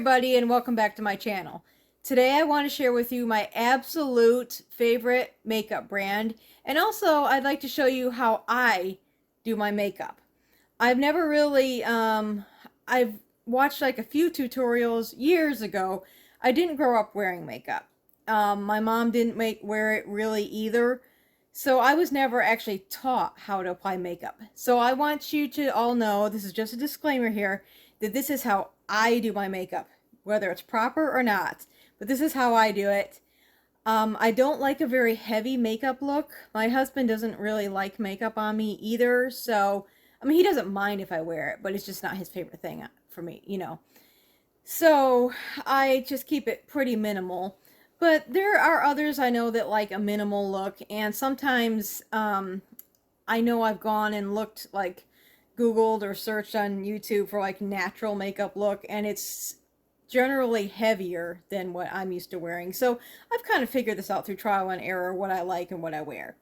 everybody, and welcome back to my channel. Today I want to share with you my absolute favorite makeup brand, and also I'd like to show you how I do my makeup. I've never really, I've watched like a few tutorials years ago. I didn't grow up wearing makeup. My mom didn't wear it really either. So I was never actually taught how to apply makeup. So I want you to all know, this is just a disclaimer here, that this is how I do my makeup, whether it's proper or not. But this is how I do it. I don't like a very heavy makeup look. My husband doesn't really like makeup on me either. So, I mean, he doesn't mind if I wear it, but it's just not his favorite thing for me, you know. So I just keep it pretty minimal. But there are others I know that like a minimal look, and sometimes I know I've gone and looked, like Googled or searched on YouTube for like natural makeup look, and it's generally heavier than what I'm used to wearing. So I've kind of figured this out through trial and error, what I like and what I wear.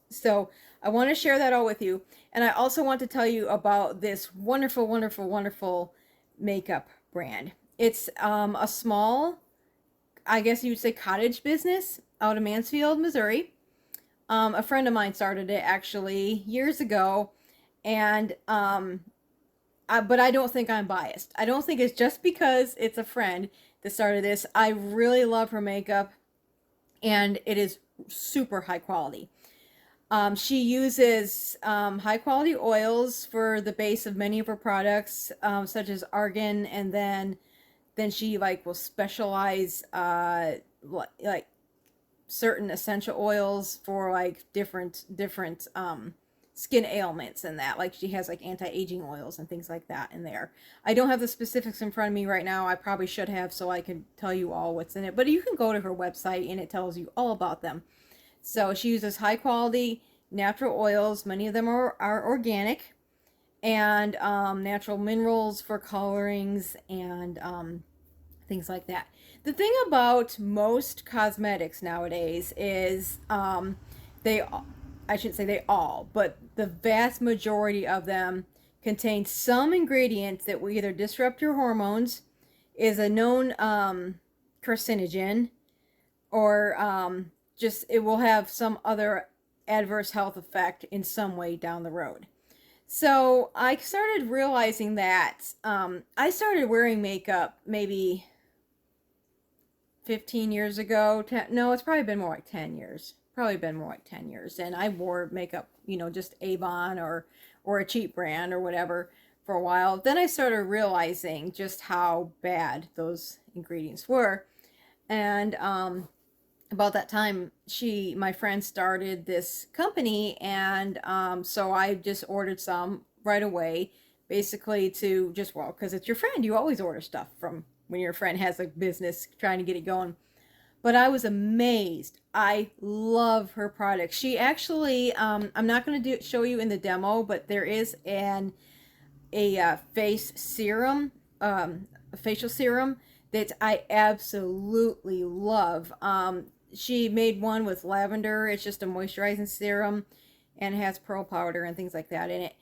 So I want to share that all with you. And I also want to tell you about this wonderful, wonderful, wonderful makeup brand. It's a small, I guess you'd say, cottage business out of Mansfield, Missouri. A friend of mine started it actually years ago, and but I don't think I'm biased. I don't think it's just because it's a friend that started this. I really love her makeup, and it is super high quality. She uses high quality oils for the base of many of her products, such as argan, and then she like will specialize like certain essential oils for like different skin ailments and that. Like she has like anti-aging oils and things like that in there. I don't have the specifics in front of me right now. I probably should have, so I can tell you all what's in it. But you can go to her website and it tells you all about them. So she uses high quality natural oils. Many of them are organic, and natural minerals for colorings and things like that. The thing about most cosmetics nowadays is they, I shouldn't say they all, but the vast majority of them contain some ingredient that will either disrupt your hormones, is a known carcinogen, or just it will have some other adverse health effect in some way down the road. So I started realizing that I started wearing makeup maybe 15 years ago. No, it's probably been more like 10 years. Probably been more like 10 years. And I wore makeup, you know, just Avon or a cheap brand or whatever for a while. Then I started realizing just how bad those ingredients were. And about that time, my friend started this company, and so I just ordered some right away, basically to just, well, because it's your friend, you always order stuff from when your friend has a business trying to get it going. But I was amazed. I love her product. She actually, I'm not going to show you in the demo, but there is a face serum, a facial serum that I absolutely love. She made one with lavender. It's just a moisturizing serum and has pearl powder and things like that in it.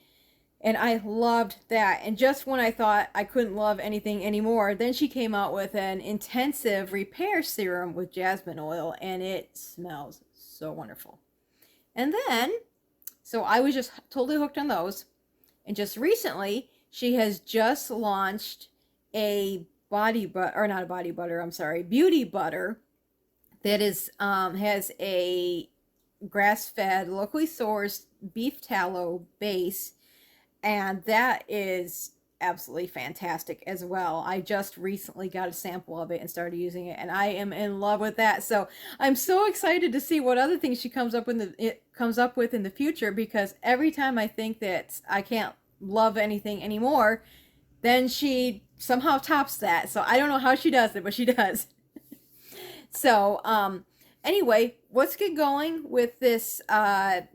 And I loved that. And just when I thought I couldn't love anything anymore, then she came out with an intensive repair serum with jasmine oil, and it smells so wonderful. And then, so I was just totally hooked on those. And just recently, she has just launched a body butter, or not a body butter, I'm sorry, beauty butter that is has a grass-fed, locally sourced beef tallow base, and that is absolutely fantastic as well. I just recently got a sample of it and started using it, and I am in love with that. So I'm so excited to see what other things she comes up with in the future, because every time I think that I can't love anything anymore, then she somehow tops that. So I don't know how she does it, but she does. So, anyway, let's get going with this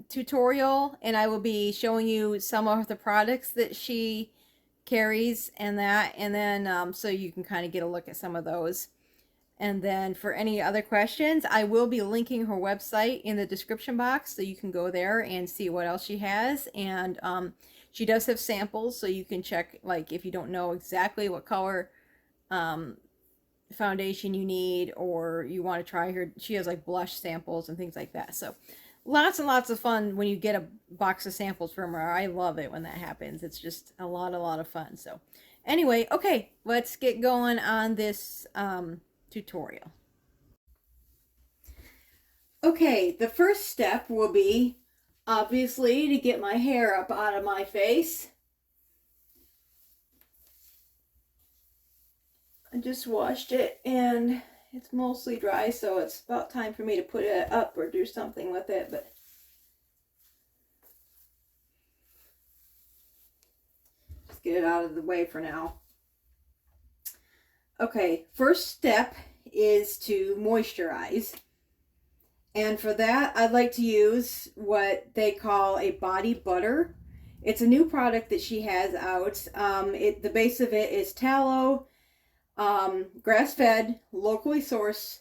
tutorial, and I will be showing you some of the products that she carries and that, and then so you can kind of get a look at some of those. And then for any other questions, I will be linking her website in the description box, so you can go there and see what else she has. And she does have samples, so you can check, like if you don't know exactly what color foundation you need, or you want to try her. She has like blush samples and things like that. So lots and lots of fun when you get a box of samples from her. I love it when that happens. It's just a lot of fun. So anyway, okay, let's get going on this tutorial. Okay, the first step will be obviously to get my hair up out of my face. I just washed it and it's mostly dry, so it's about time for me to put it up or do something with it, but just get it out of the way for now. Okay, first step is to moisturize. And for that, I'd like to use what they call a body butter. It's a new product that she has out. The base of it is tallow, grass-fed, locally sourced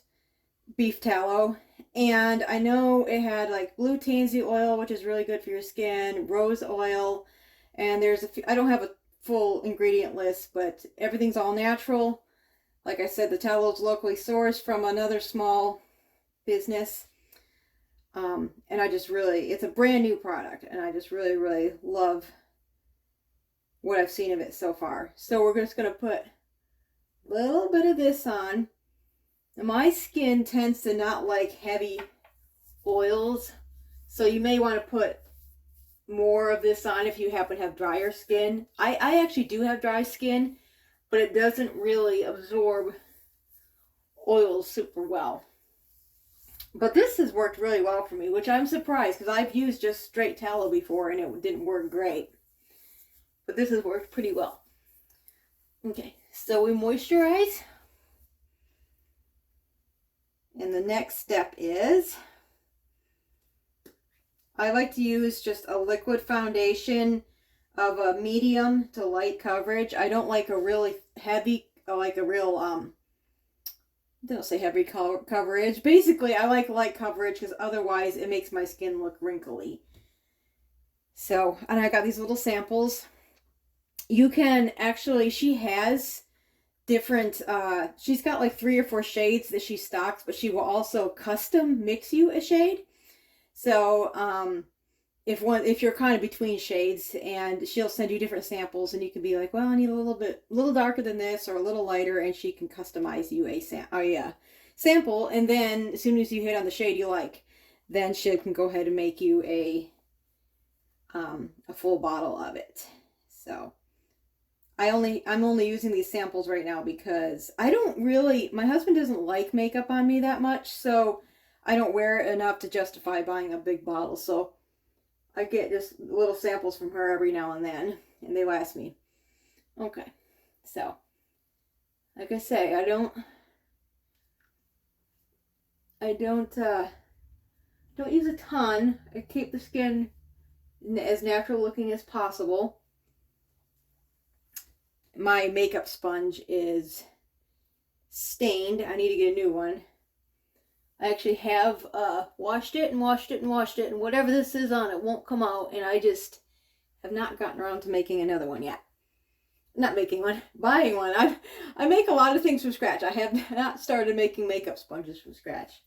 beef tallow. And I know it had like blue tansy oil, which is really good for your skin, rose oil, and there's a few, I don't have a full ingredient list, but everything's all natural. Like I said, the tallow is locally sourced from another small business. And I just really, it's a brand new product, and I just really love what I've seen of it so far. So we're just going to put a little bit of this on. Now, my skin tends to not like heavy oils, so you may want to put more of this on if you happen to have drier skin. I actually do have dry skin, but it doesn't really absorb oils super well. But this has worked really well for me, which I'm surprised because I've used just straight tallow before and it didn't work great. But this has worked pretty well. Okay, so we moisturize. And the next step is, I like to use just a liquid foundation of a medium to light coverage. I don't like a really heavy, like a real, don't say heavy coverage. Basically, I like light coverage because otherwise it makes my skin look wrinkly. So, and I got these little samples. You can actually, she has different, she's got like 3 or 4 shades that she stocks, but she will also custom mix you a shade. So, if you're kind of between shades, and she'll send you different samples, and you can be like, well, I need a little darker than this or a little lighter, and she can customize you a sample. And then as soon as you hit on the shade you like, then she can go ahead and make you a full bottle of it. So I'm only using these samples right now because my husband doesn't like makeup on me that much, so I don't wear it enough to justify buying a big bottle. So I get just little samples from her every now and then, and they last me. Okay, so like I say, I don't use a ton. I keep the skin as natural looking as possible. My makeup sponge is stained. I need to get a new one. I actually have washed it, and whatever this is on it won't come out, and I just have not gotten around to making another one yet. Not making one, buying one. I make a lot of things from scratch. I have not started making makeup sponges from scratch.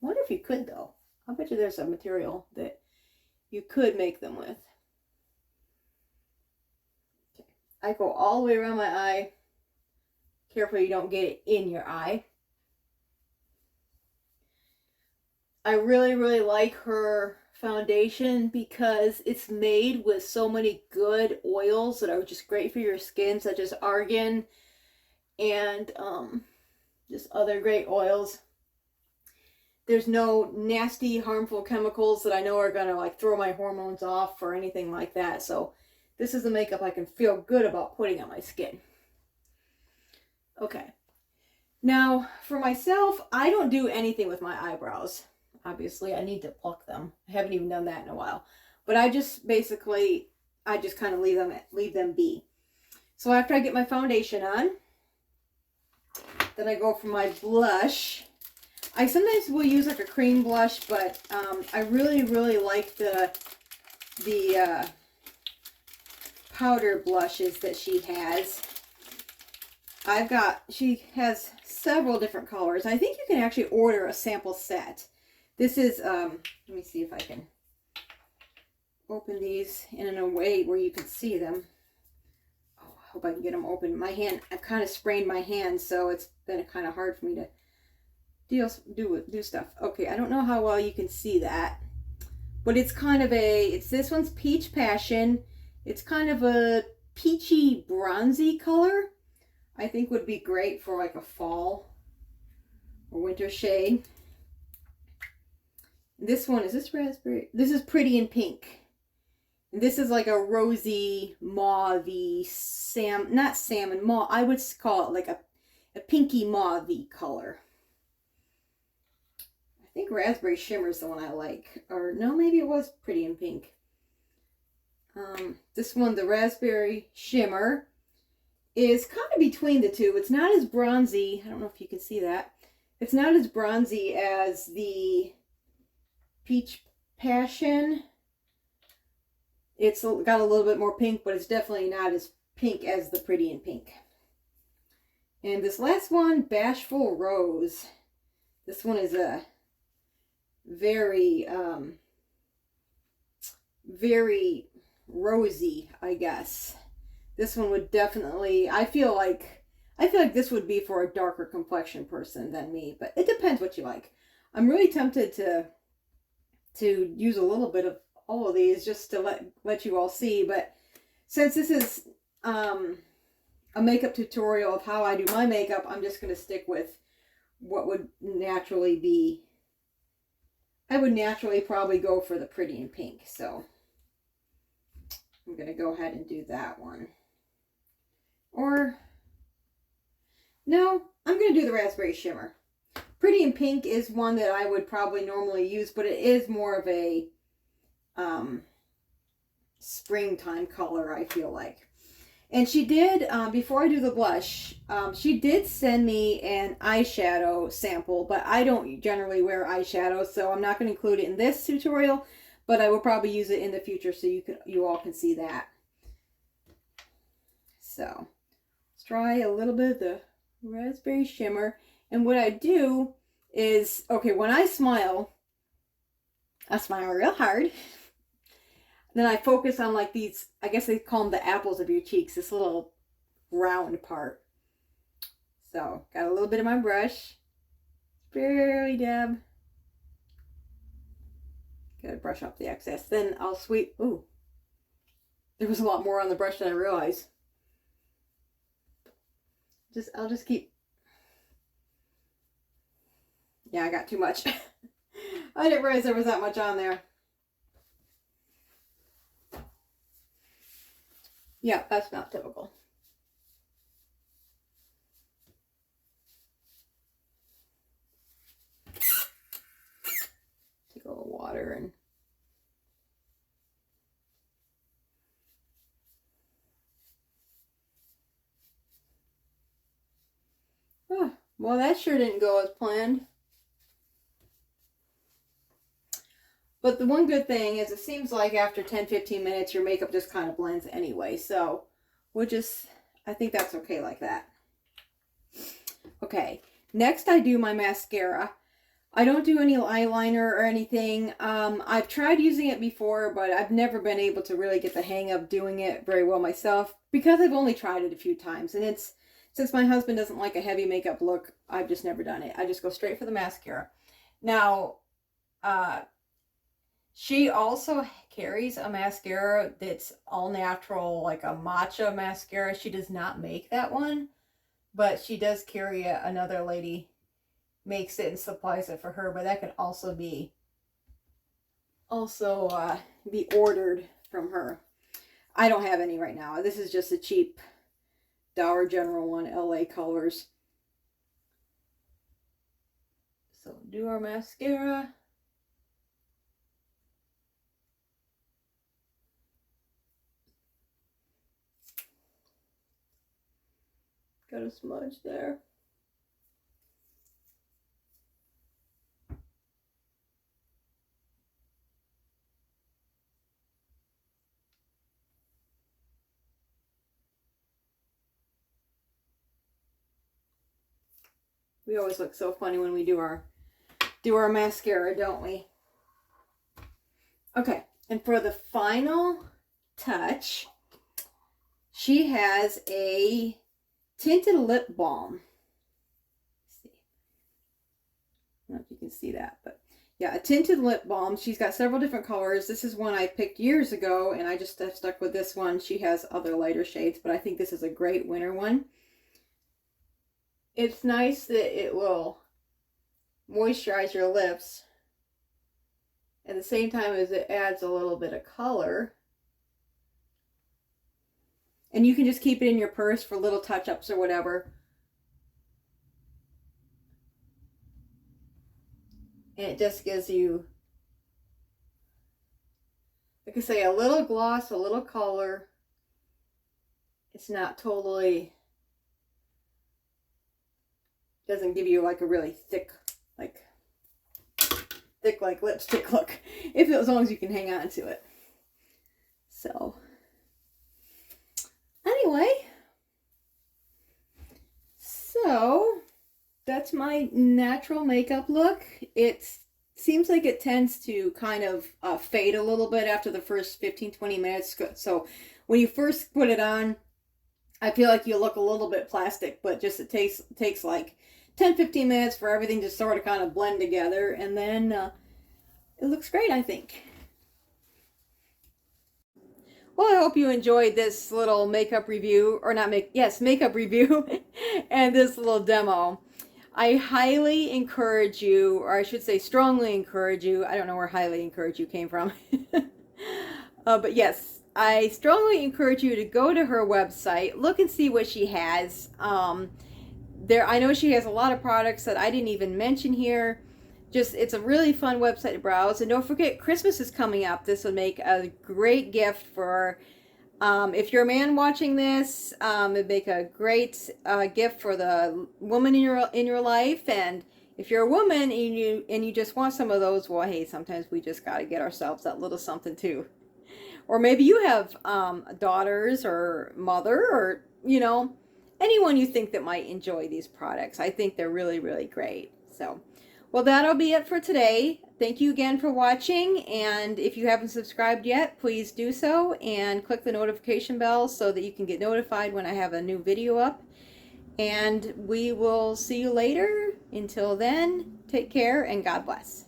I wonder if you could, though. I bet you there's a material that you could make them with. Okay. I go all the way around my eye. Careful you don't get it in your eye. I really like her foundation because it's made with so many good oils that are just great for your skin, such as argan and just other great oils. There's no nasty, harmful chemicals that I know are gonna like throw my hormones off or anything like that. So this is the makeup I can feel good about putting on my skin. Okay. Now, for myself, I don't do anything with my eyebrows. Obviously, I need to pluck them. I haven't even done that in a while. But I just kind of leave them be. So after I get my foundation on, then I go for my blush. I sometimes will use like a cream blush, but I really like the powder blushes that she has. She has several different colors. I think you can actually order a sample set. This is, let me see if I can open these in a way where you can see them. Oh, I hope I can get them open. My hand, I've kind of sprained my hand, so it's been kind of hard for me to do stuff. Okay, I don't know how well you can see that, but it's kind of this one's Peach Passion. It's kind of a peachy bronzy color. I think would be great for like a fall or winter shade. This one, is this raspberry? This is Pretty in Pink. And this is like a rosy, mauve-y, not salmon, mauve. I would call it like a pinky mauve-y color. I think Raspberry Shimmer is the one I like. Or no, maybe it was Pretty in Pink. This one, the Raspberry Shimmer, is kind of between the two. It's not as bronzy. I don't know if you can see that. It's not as bronzy as the Peach Passion. It's got a little bit more pink, but it's definitely not as pink as the Pretty in Pink. And this last one, Bashful Rose. This one is a very, very rosy, I guess. This one would definitely, I feel like this would be for a darker complexion person than me, but it depends what you like. I'm really tempted to use a little bit of all of these just to let you all see, but since this is a makeup tutorial of how I do my makeup, I'm just going to stick with what would naturally be. I would naturally probably go for the Pretty in Pink, so I'm going to go ahead and do that one. Or, no, I'm going to do the Raspberry Shimmer. Pretty in Pink is one that I would probably normally use, but it is more of a springtime color, I feel like. And she did, before I do the blush, she did send me an eyeshadow sample, but I don't generally wear eyeshadow, so I'm not going to include it in this tutorial, but I will probably use it in the future so you all can see that. So, let's try a little bit of the Raspberry Shimmer. And what I do is, okay, when I smile real hard. Then I focus on like these, I guess they call them the apples of your cheeks, this little round part. So, got a little bit of my brush. Barely dab. Gotta brush off the excess. Then I'll sweep, ooh. There was a lot more on the brush than I realized. I'll just keep. Yeah, I got too much. I didn't realize there was that much on there. Yeah, that's not typical. Take a little water and well, that sure didn't go as planned. But the one good thing is it seems like after 10-15 minutes your makeup just kind of blends anyway. So we'll just, I think that's okay like that. Okay, next I do my mascara. I don't do any eyeliner or anything. I've tried using it before, but I've never been able to really get the hang of doing it very well myself because I've only tried it a few times. And since my husband doesn't like a heavy makeup look, I've just never done it. I just go straight for the mascara. Now, she also carries a mascara that's all natural, like a matcha mascara. She does not make that one, but she does carry it. Another lady makes it and supplies it for her, but that can also be ordered from her. I don't have any right now. This is just a cheap Dollar General one, LA Colors. So do our mascara. Got a smudge there. We always look so funny when we do our mascara, don't we? Okay, and for the final touch, she has a tinted lip balm. Let's see. I don't know if you can see that, but yeah, a tinted lip balm. She's got several different colors. This is one I picked years ago, and I just have stuck with this one. She has other lighter shades, but I think this is a great winter one. It's nice that it will moisturize your lips at the same time as it adds a little bit of color. And you can just keep it in your purse for little touch-ups or whatever. And it just gives you, like I say, a little gloss, a little color. It's not totally, doesn't give you like a really thick like lipstick look, if as long as you can hang on to it. So anyway, so that's my natural makeup look. It seems like it tends to kind of fade a little bit after the first 15-20 minutes. So when you first put it on, I feel like you look a little bit plastic, but just it takes like 10-15 minutes for everything to sort of kind of blend together, and then it looks great, I think. Well, I hope you enjoyed this little makeup review, or not makeup review, and this little demo. I highly encourage you, or I should say strongly encourage you, I don't know where highly encourage you came from, but yes, I strongly encourage you to go to her website, look and see what she has. I know she has a lot of products that I didn't even mention here. It's a really fun website to browse. And don't forget, Christmas is coming up. This would make a great gift for, if you're a man watching this, it'd make a great gift for the woman in your life. And if you're a woman and you just want some of those, well, hey, sometimes we just got to get ourselves that little something too. Or maybe you have daughters or mother, or, you know, anyone you think that might enjoy these products. I think they're really, really great. So, well, that'll be it for today. Thank you again for watching, and if you haven't subscribed yet, please do so, and click the notification bell so that you can get notified when I have a new video up. And we will see you later. Until then, take care and God bless.